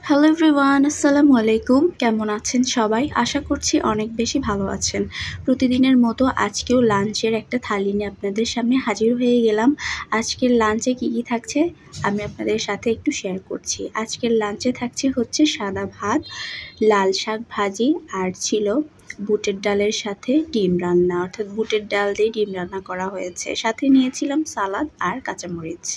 Hello everyone, আসসালামু আলাইকুম। কেমন আছেন সবাই? আশা করছি অনেক বেশি ভালো আছেন। প্রতিদিনের মতো আজকেও লাঞ্চের একটা থালি নিয়ে আপনাদের সামনে হাজির হয়ে গেলাম। আজকের লাঞ্চে কী কী থাকছে আমি আপনাদের সাথে একটু শেয়ার করছি। আজকের লাঞ্চে থাকছে হচ্ছে সাদা ভাত, লাল শাক ভাজি, আর ছিল বুটের ডালের সাথে ডিম রান্না, অর্থাৎ বুটের ডাল দিয়ে ডিম রান্না করা হয়েছে। সাথে নিয়েছিলাম সালাদ আর কাঁচামরিচ।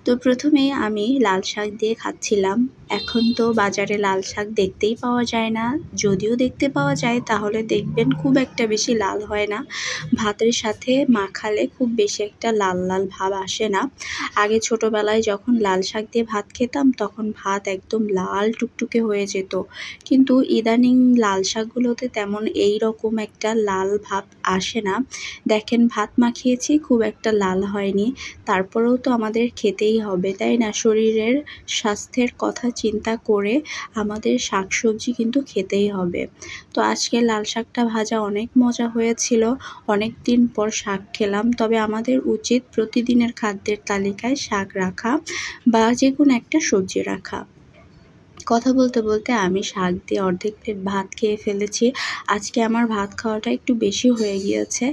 তো প্রথমে আমি লাল শাক দিয়ে খাচ্ছিলাম। এখন তো বাজারে লাল শাক দেখতেই পাওয়া যায় না, যদিও দেখতে পাওয়া যায় তাহলে দেখবেন খুব একটা বেশি লাল হয় না। ভাতের সাথে মাখালে খুব বেশি একটা লাল লাল ভাব আসে না। আগে ছোটোবেলায় যখন লাল শাক দিয়ে ভাত খেতাম তখন ভাত একদম লাল টুকটুকে হয়ে যেত, কিন্তু ইদানিং লাল শাকগুলোতে তেমন এই রকম একটা লাল ভাব আসে না। দেখেন ভাত মাখিয়েছি, খুব একটা লাল হয়নি। তারপরেও তো আমাদের খেতেই হবে, তাই না? শরীরের স্বাস্থ্যের কথা চিন্তা করে আমাদের শাকসবজি কিন্তু খেতেই হবে। তো আজকে লাল শাকটা ভাজা অনেক মজা হয়েছিল। অনেক দিন পর শাক খেলাম, তবে আমাদের উচিত প্রতিদিনের খাদ্যের তালিকায় শাক রাখা বা যে কোনো একটা সবজি রাখা। কথা বলতে বলতে আমি শাক দিয়ে অর্ধেক প্লেট ভাত খেয়ে ফেলেছি। আজকে আমার ভাত খাওয়াটা একটু বেশি হয়ে গিয়েছে,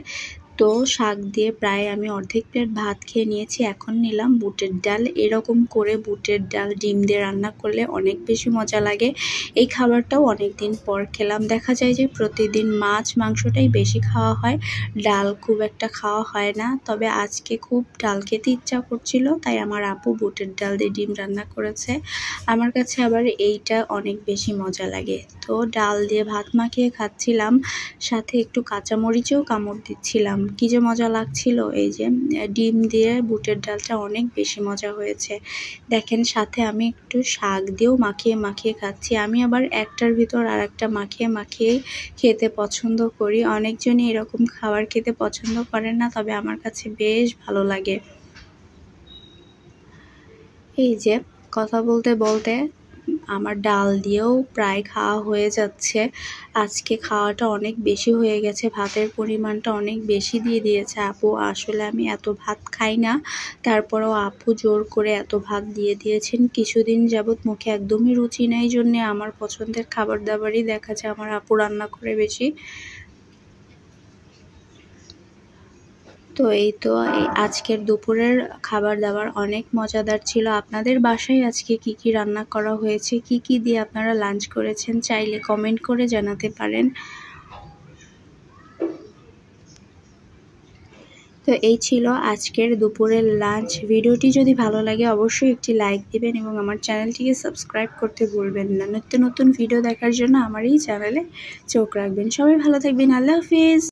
তো শাক দিয়ে প্রায় আমি অর্ধেক প্লেট ভাত খেয়ে নিয়েছি। এখন নিলাম বুটের ডাল। এরকম করে বুটের ডাল ডিম দিয়ে রান্না করলে অনেক বেশি মজা লাগে। এই খাবারটাও অনেক দিন পর খেলাম। দেখা যায় যে প্রতিদিন মাছ মাংসটাই বেশি খাওয়া হয়, ডাল খুব একটা খাওয়া হয় না। তবে আজকে খুব ডাল খেতে ইচ্ছা করছিল, তাই আমার আপু বুটের ডাল দিয়ে ডিম রান্না করেছে। আমার কাছে আবার এইটা অনেক বেশি মজা লাগে। তো ডাল দিয়ে ভাত মাখিয়ে খাচ্ছিলাম, সাথে একটু কাঁচামরিচেও কামড় দিচ্ছিলাম। কী যে মজা লাগছিল! এই যে ডিম দিয়ে বুটের ডালটা অনেক বেশি মজা হয়েছে। দেখেন সাথে আমি একটু শাক দিয়েও মাখিয়ে মাখিয়ে খাচ্ছি। আমি আবার একটার ভিতর আর একটা মাখিয়ে মাখিয়ে খেতে পছন্দ করি। অনেকজনই এরকম খাবার খেতে পছন্দ করেন না, তবে আমার কাছে বেশ ভালো লাগে। এই যে কথা বলতে বলতে আমার ডাল দিয়েও প্রায় খাওয়া হয়ে যাচ্ছে। আজকে খাওয়াটা অনেক বেশি হয়ে গেছে, ভাতের পরিমাণটা অনেক বেশি দিয়ে দিয়েছে আপু। আসলে আমি এত ভাত খাই না, তারপরেও আপু জোর করে এত ভাত দিয়ে দিয়েছেন। কিছুদিন যাবৎ মুখে একদমই রুচি নেই, জন্যে আমার পছন্দের খাবার দাবারই দেখা যায় আমার আপু রান্না করে বেশি। তো এই তো আজকের দুপুরের খাবার দাবার অনেক মজাদার ছিল। আপনাদের বাসায় আজকে কি কি রান্না করা হয়েছে, কি কি দিয়ে আপনারা লাঞ্চ করেছেন, চাইলে কমেন্ট করে জানাতে পারেন। তো এই ছিল আজকের দুপুরের লাঞ্চ। ভিডিওটি যদি ভালো লাগে অবশ্যই একটি লাইক দিবেন এবং আমার চ্যানেলটিকে সাবস্ক্রাইব করতে ভুলবেন না। নিত্য নতুন ভিডিও দেখার জন্য আমার এই চ্যানেলে চোখ রাখবেন। সবাই ভালো থাকবেন। আল্লাহ হাফিজ।